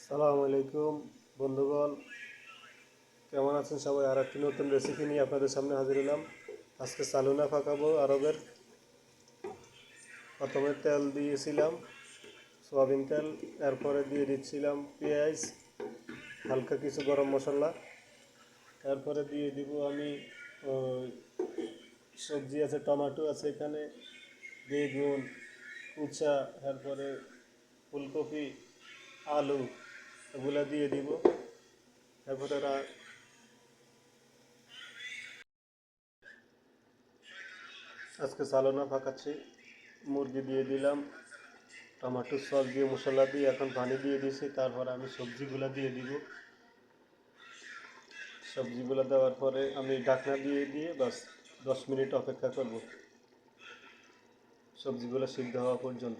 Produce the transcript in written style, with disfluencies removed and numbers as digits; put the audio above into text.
সালামু আলাইকুম বন্ধুগণ, কেমন আছেন সবাই? আর একটি নতুন রেসিপি নিয়ে আপনাদের সামনে হাজির হলাম। আজকে সালুনা পাকাবো আরবের। প্রথমে তেল দিয়েছিলাম, সয়াবিন তেল। এরপরে দিয়ে দিচ্ছিলাম পেঁয়াজ, হালকা কিছু গরম মশলা। এরপরে দিয়ে দিব আমি সবজি আছে, টমেটো আছে এখানে, বেগুন, উচ্ছা, এরপরে ফুলকপি, আলু, এগুলা দিয়ে দিব। এরপরে আজকে সালোনা পাকাচ্ছি। মুরগি দিয়ে দিলাম, টমেটো সস দিয়ে মশলা দিয়ে এখন পানি দিয়ে দিয়েছি। তারপর আমি সবজিগুলো দিয়ে দিব। সবজিগুলো দেওয়ার পরে আমি ঢাকনা দিয়ে বাস 10 মিনিট অপেক্ষা করব সবজিগুলো সিদ্ধ হওয়া পর্যন্ত।